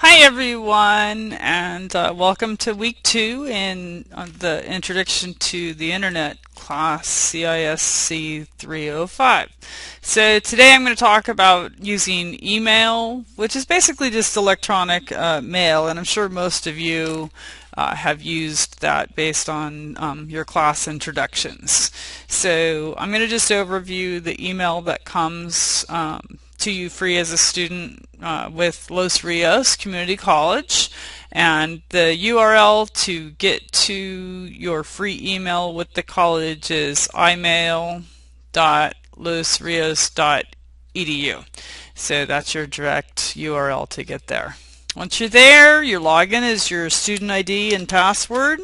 Hi everyone, and welcome to week 2 in the Introduction to the Internet class CISC 305. So today I'm going to talk about using email, which is basically just electronic mail, and I'm sure most of you have used that based on your class introductions. So I'm going to just overview the email that comes to you free as a student with Los Rios Community College, and the URL to get to your free email with the college is imail.losrios.edu. So that's your direct URL to get there. Once you're there, your login is your student ID and password.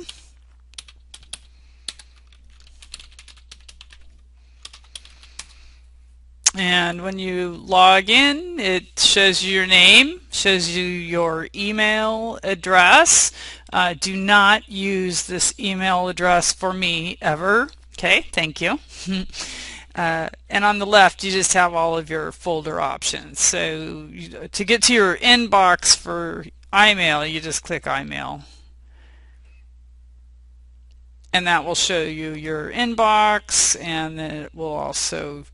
And when you log in, it shows you your name, shows you your email address. Do not use this email address for me ever. Okay, thank you. And on the left, you just have all of your folder options. So to get to your inbox for iMail, you just click iMail. And that will show you your inbox, and then it will also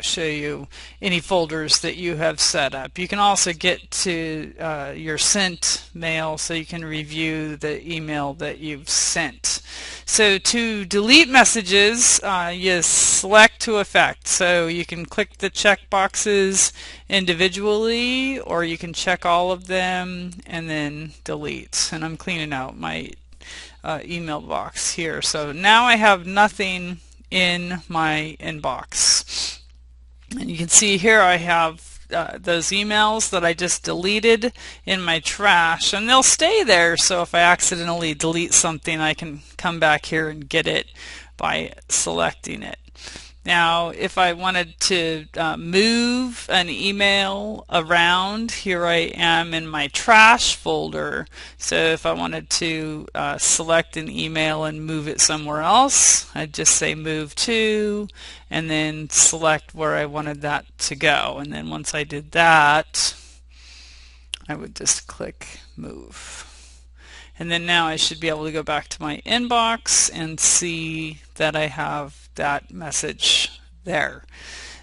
show you any folders that you have set up. You can also get to your sent mail so you can review the email that you've sent. So to delete messages, you select to effect. So you can click the check boxes individually, or you can check all of them and then delete. And I'm cleaning out my email box here. So now I have nothing in my inbox. And you can see here I have those emails that I just deleted in my trash, and they'll stay there, so if I accidentally delete something, I can come back here and get it by selecting it. Now, if I wanted to move an email around, here I am in my trash folder. So if I wanted to select an email and move it somewhere else, I'd just say move to, and then select where I wanted that to go. And then once I did that, I would just click move. And then now I should be able to go back to my inbox and see that I have that message there.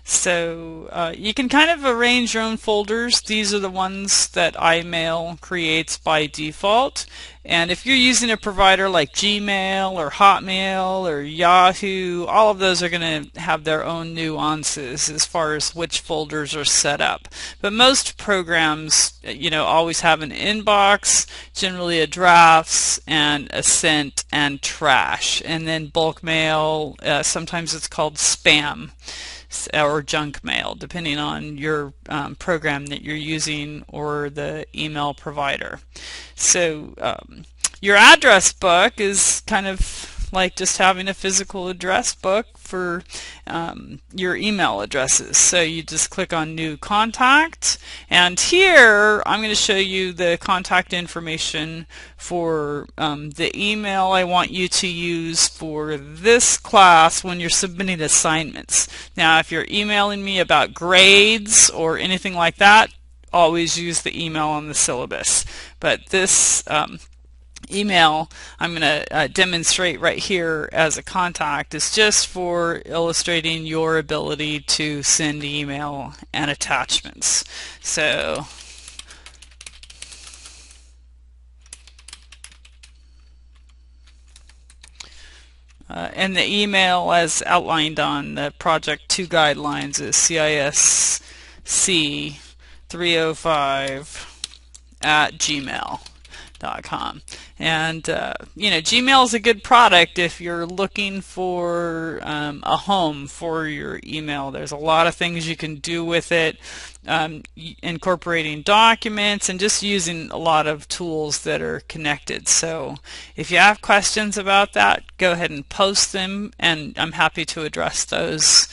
So you can kind of arrange your own folders. These are the ones that iMail creates by default. And if you're using a provider like Gmail or Hotmail or Yahoo, all of those are going to have their own nuances as far as which folders are set up. But most programs, always have an inbox, generally a drafts and a sent and trash, and then bulk mail. Sometimes it's called spam or junk mail, depending on your program that you're using or the email provider. So your address book is kind of like just having a physical address book for your email addresses. So you just click on New Contact, and here I'm going to show you the contact information for the email I want you to use for this class when you're submitting assignments. Now, if you're emailing me about grades or anything like that, always use the email on the syllabus. But this email I'm going to demonstrate right here as a contact is just for illustrating your ability to send email and attachments. So and the email as outlined on the Project 2 guidelines is CISC 305 at gmail.com. And Gmail is a good product if you're looking for a home for your email. There's a lot of things you can do with it, incorporating documents and just using a lot of tools that are connected. So if you have questions about that, go ahead and post them, and I'm happy to address those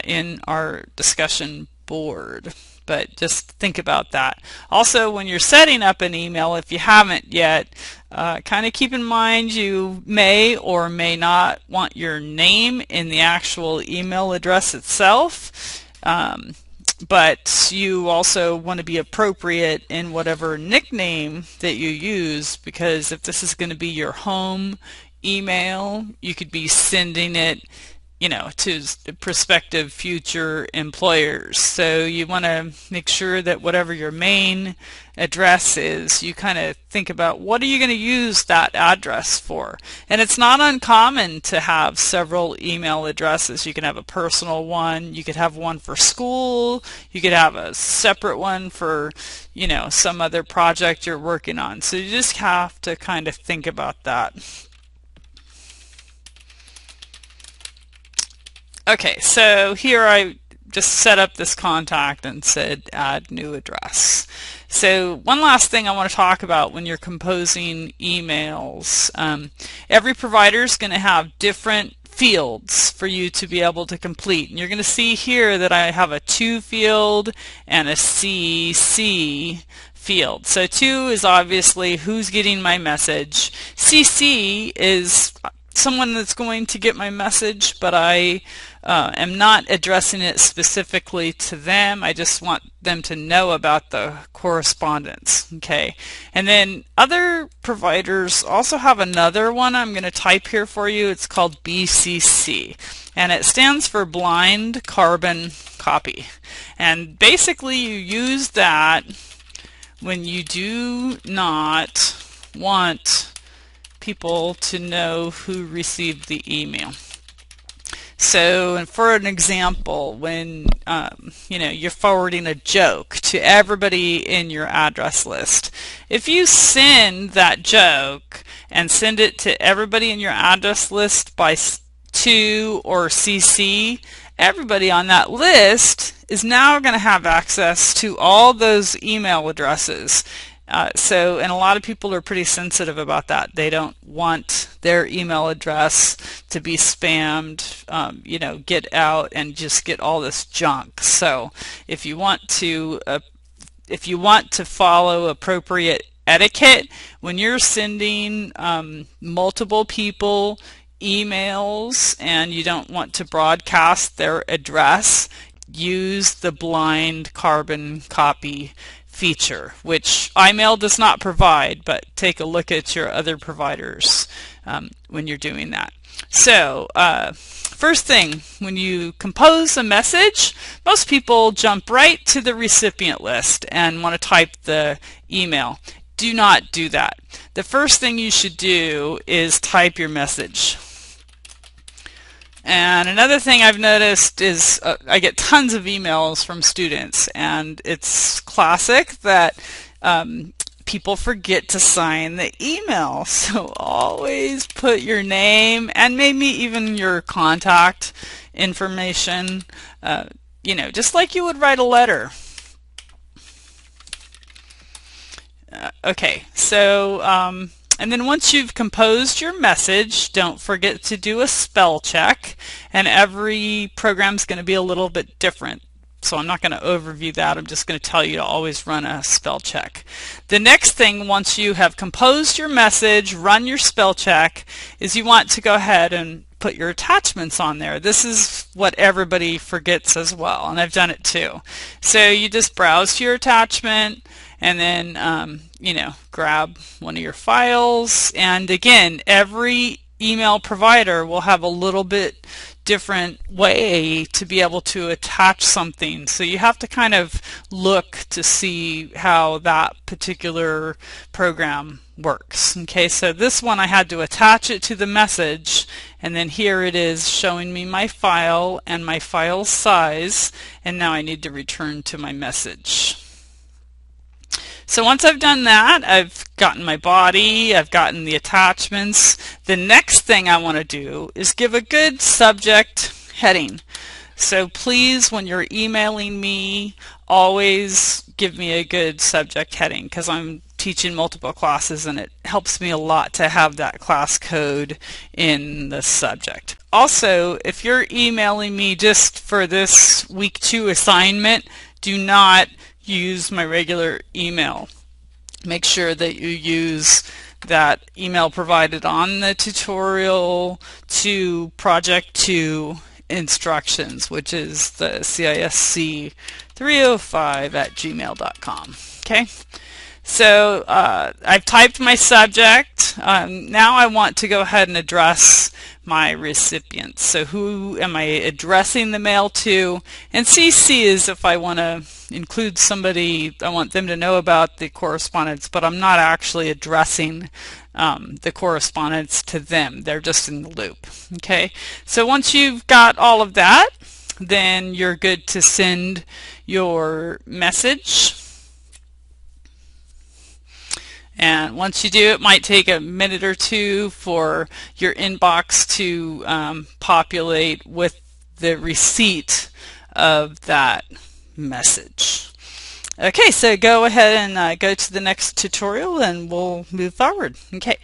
in our discussion board. But just think about that. Also, when you're setting up an email, if you haven't yet, kind of keep in mind you may or may not want your name in the actual email address itself. but you also want to be appropriate in whatever nickname that you use, because if this is going to be your home email, you could be sending it, you know, to prospective future employers. So you want to make sure that whatever your main address is, you kind of think about what are you going to use that address for. And it's not uncommon to have several email addresses. You can have a personal one, you could have one for school, you could have a separate one for, you know, some other project you're working on. So you just have to kind of think about that. Okay, so here I just set up this contact and said add new address. So one last thing I want to talk about when you're composing emails. Every provider is going to have different fields for you to be able to complete. And you're going to see here that I have a to field and a CC field. So to is obviously who's getting my message. CC is someone that's going to get my message, but I am not addressing it specifically to them. I just want them to know about the correspondence. Okay, and then other providers also have another one I'm going to type here for you. It's called BCC, and it stands for blind carbon copy. And basically you use that when you do not want people to know who received the email. So, and for an example, when you know, you're forwarding a joke to everybody in your address list, if you send that joke and send it to everybody in your address list by to or CC, everybody on that list is now going to have access to all those email addresses. And a lot of people are pretty sensitive about that. They don't want their email address to be spammed, you know, get out and just get all this junk. So if you want to follow appropriate etiquette when you're sending multiple people emails and you don't want to broadcast their address, use the blind carbon copy feature, which iMail does not provide, but take a look at your other providers when you're doing that. So first thing, when you compose a message, most people jump right to the recipient list and want to type the email. Do not do that. The first thing you should do is type your message. And another thing I've noticed is I get tons of emails from students, and it's classic that people forget to sign the email. So always put your name and maybe even your contact information, you know, just like you would write a letter. Okay, so and then once you've composed your message, don't forget to do a spell check, and every program's going to be a little bit different. So I'm not going to overview that. I'm just going to tell you to always run a spell check. The next thing, once you have composed your message, run your spell check, is you want to go ahead and put your attachments on there. This is what everybody forgets as well, and I've done it too. So you just browse to your attachment, and then you know, grab one of your files. And again, every email provider will have a little bit different way to be able to attach something, so you have to kind of look to see how that particular program works. Okay, so this one I had to attach it to the message, and then here it is showing me my file and my file size, and now I need to return to my message. So once I've done that, I've gotten my body, I've gotten the attachments. The next thing I want to do is give a good subject heading. So please, when you're emailing me, always give me a good subject heading, because I'm teaching multiple classes and it helps me a lot to have that class code in the subject. Also, if you're emailing me just for this week 2 assignment, do not use my regular email. Make sure that you use that email provided on the tutorial to Project 2 instructions, which is the CISC 305@gmail.com. Okay. So I've typed my subject. Now I want to go ahead and address my recipients. So who am I addressing the mail to? And CC is if I want to include somebody, I want them to know about the correspondence, but I'm not actually addressing the correspondence to them. They're just in the loop. Okay. So once you've got all of that, then you're good to send your message. And once you do, it might take a minute or two for your inbox to populate with the receipt of that message. Okay, so go ahead and go to the next tutorial and we'll move forward. Okay.